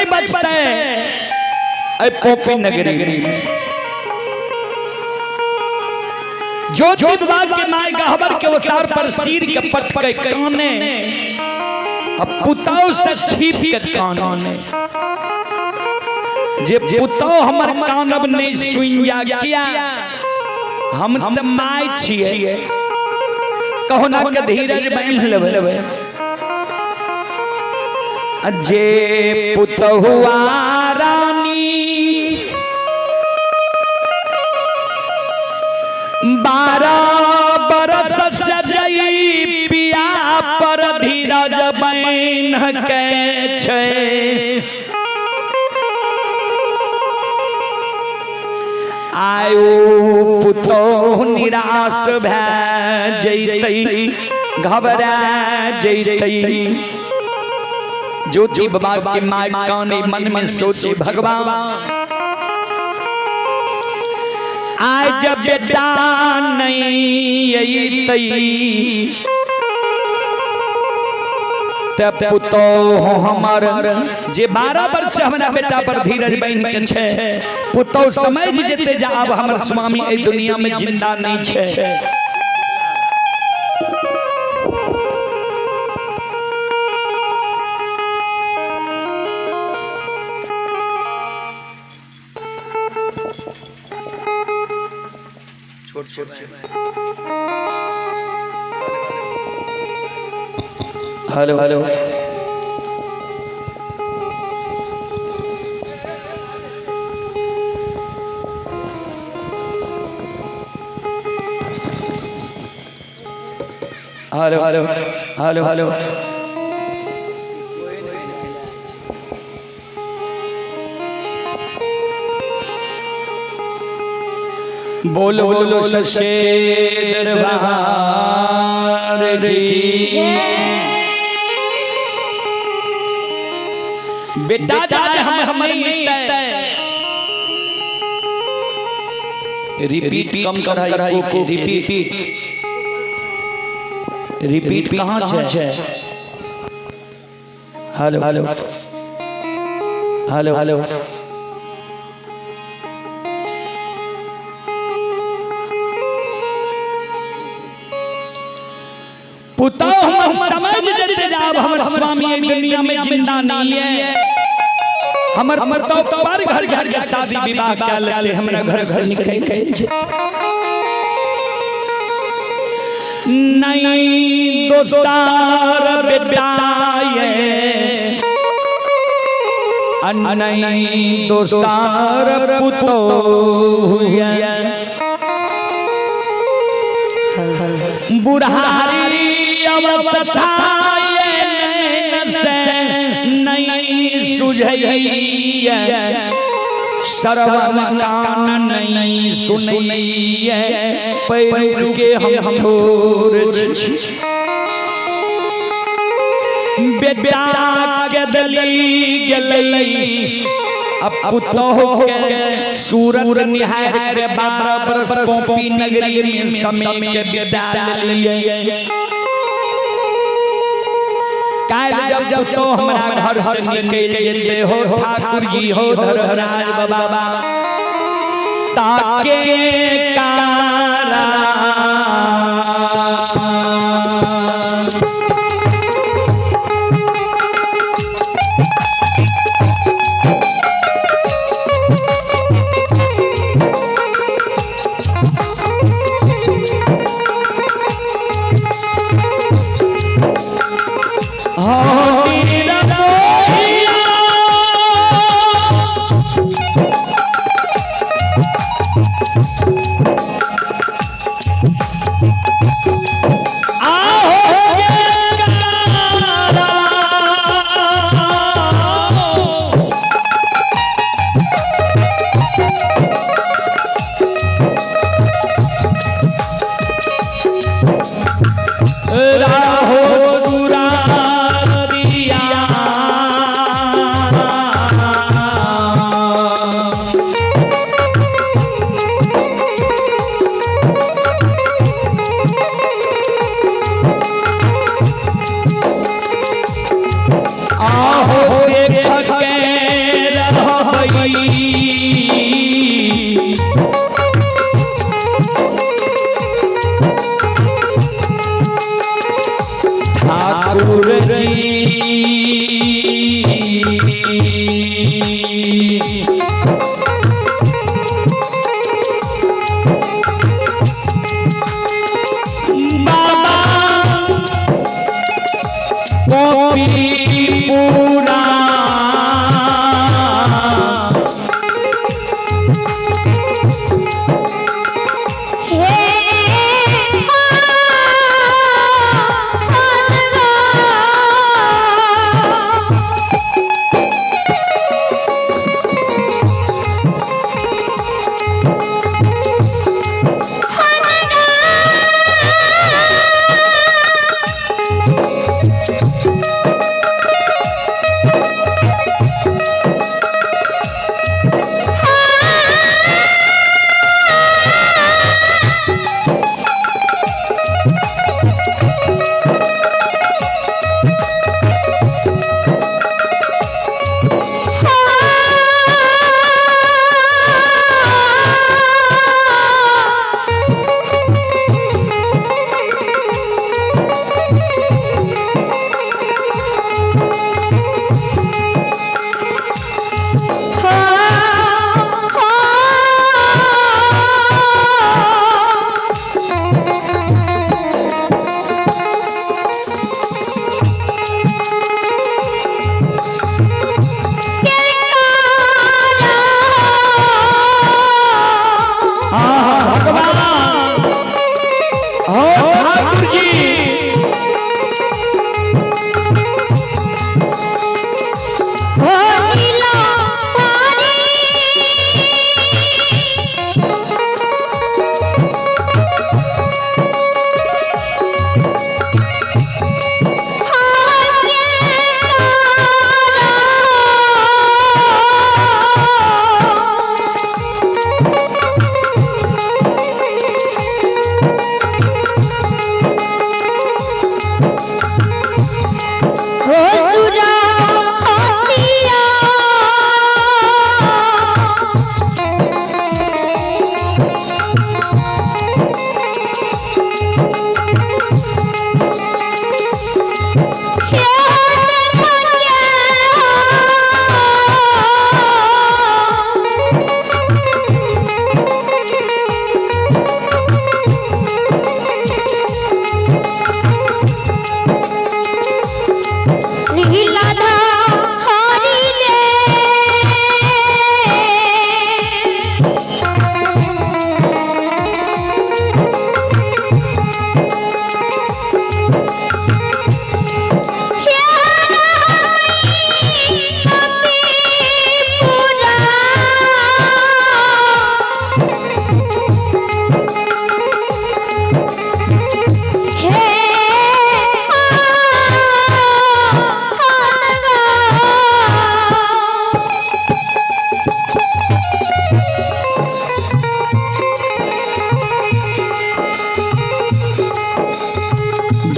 नहीं बचते पोपी नगरी जो विधवा के माय गहबर के ओसार पर सिर के पट के काने अब पुताओ से छीप के काने जे पुताओ हमर कानब नहीं सुइया किया हम त माय छिए कहो ना के धीरज बांध लेबे जे पुतहुआ रानी 12 बरस सजई पिया पर धीरज बांध के छै आयो पुतोह निराश भै जैतई घबरा जैतई ज्योति बाबा के माय काने मन में सोचे भगवान आज जब बेटा नहीं अइतई तब पुतोह हमर जे 12 वर्ष हमरा बेटा पर धीरज बांध के छै पुतोह समझ जेते जा अब हमर स्वामी ए दुनिया में जिंदा नहीं छै hello hello hello hello hello hello बोलो बोलो सच्चे दरबार की बेटा जाए हम नहीं रिपीट कम कर रिपीट कहाँ छै हेलो हेलो हेलो हेलो पुतोह हम समझ जेते जाब हमर स्वामी दुनिया में जिंदा नहीं है हमर तो पर घर घर के शादी विवाह कर लेते हमरा घर घर निकल नहीं दोस्तार बेटाए नहीं दोस्तार पुतोह बुढ़ारी अवस्था नहीं सुझैया श्रवण कान नहीं सुनैया पैर के हम छोड़ बेटा के दली गेलई अब पुतोह के सूरत निहार के 12 बरस पोपी नगरी में समय के विद्यालय लिए काल जब तो हमरा घर से निकल जेते हो ठाकुर जी हो धरहराज बाबा ताके कारा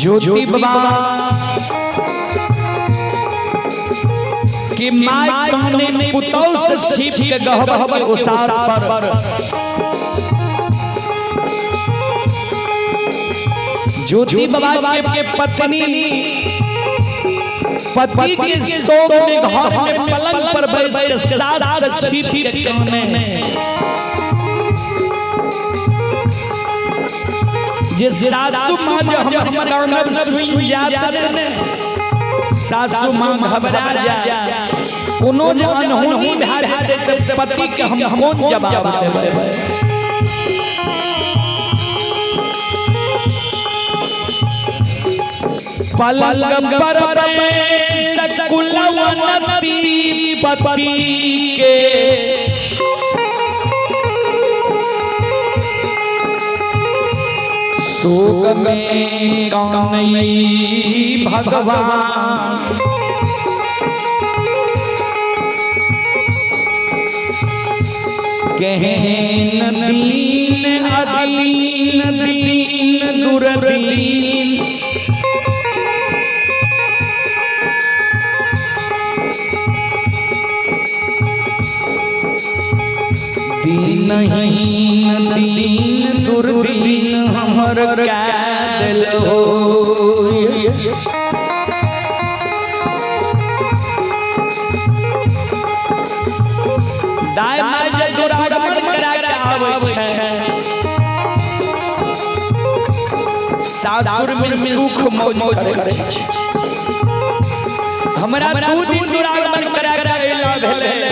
ज्योति बाबा कि माय कहने पुतौ से छिप के गहबर उसार पर ज्योति बाबा के पत्नी पति के शोक में घर में पलंग पर बैठ के सास छिप के कहने ये सासू माँ जो हमर अंदर सुई जाता ने सासू माँ घबरा जा कोनो जो अनहोनी भार देते पति के हम कौन जवाब देबे पलंग पर सकुलवनती पति के शोक में कानई भगवान कहन दीन अदीन दीन दुर्दीन दीनहीन दीन दुर्दीन हमर कैदल हो दाय माय जे दुरागमन करा के आवे छै सासुर में सुख मौज करे छै हमरा दू दिन दुरागमन करा के अइला भेले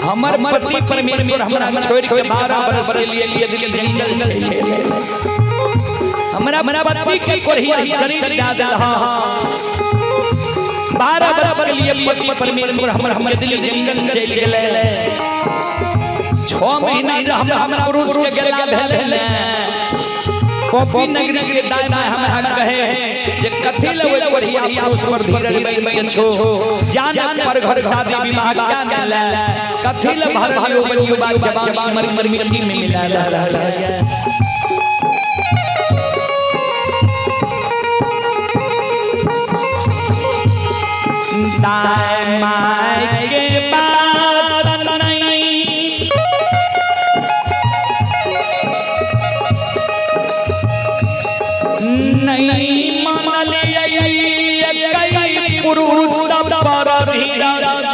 हमर पति परमेश्वर हमरा छोड़ के 12 वर्ष के लिए दिल जंगल छै हमरा पति के कोढ़िया शरीर दे देला 12 वर्ष के लिए पति परमेश्वर हमर दिल जंगल चल गेले 6 महीना हमरा पुरुष के गेला भेले कॉपी नगरी के दायना हम कहे जे कथि लेबै कोढ़िया पुरुष पर धीरज बैठ छो जान पर घर शादी विवाह का मिला कथि ले भर भालो बनियो बात जवानी मर मिट्टी में मिला दाय माय के बात नहीं मानलिए कई पुरुष पर धीरज